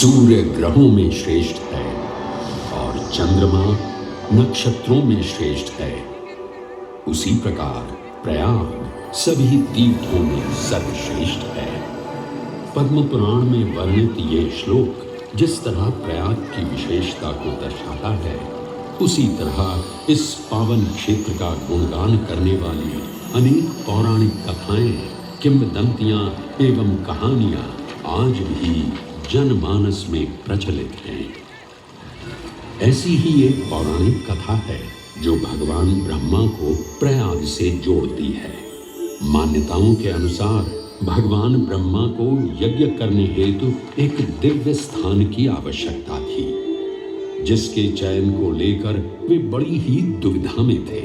सूर्य ग्रहों में श्रेष्ठ है और चंद्रमा नक्षत्रों में श्रेष्ठ है, उसी प्रकार प्रयाग सभी तीर्थों में सर्वश्रेष्ठ है। पद्म पुराण में वर्णित ये श्लोक जिस तरह प्रयाग की विशेषता को दर्शाता है, उसी तरह इस पावन क्षेत्र का गुणगान करने वाली अनेक पौराणिक कथाएं, किंवदंतियां एवं कहानियां आज भी जनमानस में प्रचलित हैं। ऐसी ही एक पौराणिक कथा है जो भगवान ब्रह्मा को प्रयाग से जोड़ती है। मान्यताओं के अनुसार भगवान ब्रह्मा को यज्ञ करने हेतु एक दिव्य स्थान की आवश्यकता थी, जिसके चयन को लेकर वे बड़ी ही दुविधा में थे।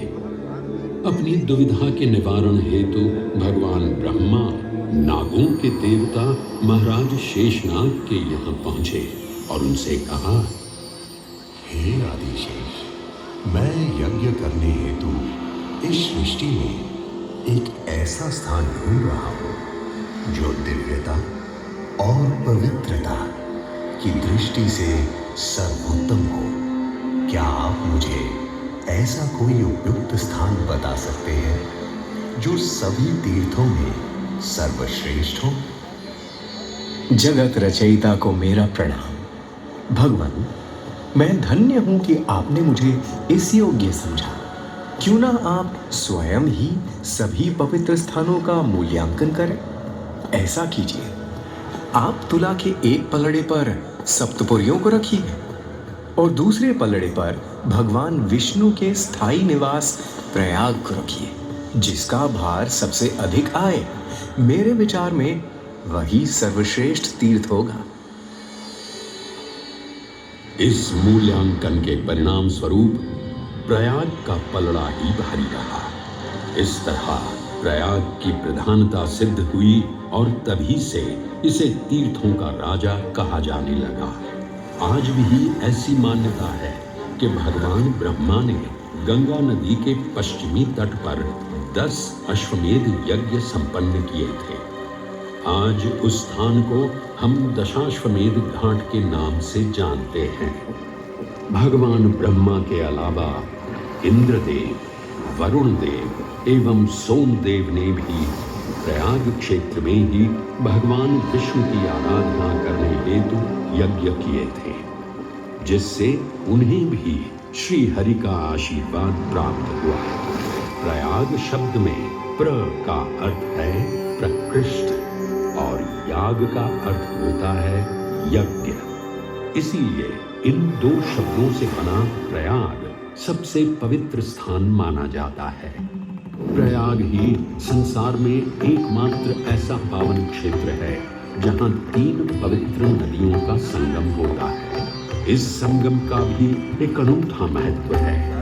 अपनी दुविधा के निवारण हेतु भगवान ब्रह्मा नागों के देवता महाराज शेषनाग के यहाँ पहुंचे और उनसे कहा, हे आदिशेष, मैं यज्ञ करने हेतु इस सृष्टि में एक ऐसा स्थान ढूंढ रहा हूं जो दिव्यता और पवित्रता की दृष्टि से सर्वोत्तम हो। क्या आप मुझे ऐसा कोई उपयुक्त स्थान बता सकते हैं जो सभी तीर्थों में सर्वश्रेष्ठ हो? जगत रचयिता को मेरा प्रणाम। भगवान, मैं धन्य हूं कि आपने मुझे इस योग्य समझा। क्यों ना आप स्वयं ही सभी पवित्र स्थानों का मूल्यांकन करें। ऐसा कीजिए, आप तुला के एक पलड़े पर सप्तपुरियों को रखिए और दूसरे पलड़े पर भगवान विष्णु के स्थायी निवास प्रयाग को रखिए, जिसका भार सबसे अधिक आए। मेरे विचार में वही सर्वश्रेष्ठ तीर्थ होगा। इस मूल्यांकन के परिणाम स्वरूप प्रयाग का पलड़ा ही भारी रहा। इस तरह प्रयाग की प्रधानता सिद्ध हुई और तभी से इसे तीर्थों का राजा कहा जाने लगा। आज भी ऐसी मान्यता है कि भगवान ब्रह्मा ने गंगा नदी के पश्चिमी तट पर 10 अश्वमेध यज्ञ संपन्न किए थे। आज उस स्थान को हम दशाश्वमेध घाट के नाम से जानते हैं। भगवान ब्रह्मा के अलावा इंद्रदेव, वरुण देव एवं सोमदेव ने भी प्रयाग क्षेत्र में ही भगवान विष्णु की आराधना करने हेतु यज्ञ किए थे, जिससे उन्हें भी श्री हरि का आशीर्वाद प्राप्त हुआ। प्रयाग शब्द में प्र का अर्थ है प्रकृष्ट और याग का अर्थ होता है यज्ञ। इसीलिए इन दो शब्दों से बना प्रयाग सबसे पवित्र स्थान माना जाता है। प्रयाग ही संसार में एकमात्र ऐसा पावन क्षेत्र है जहां 3 पवित्र नदियों का संगम होता है। इस संगम का भी एक अनूठा महत्व है।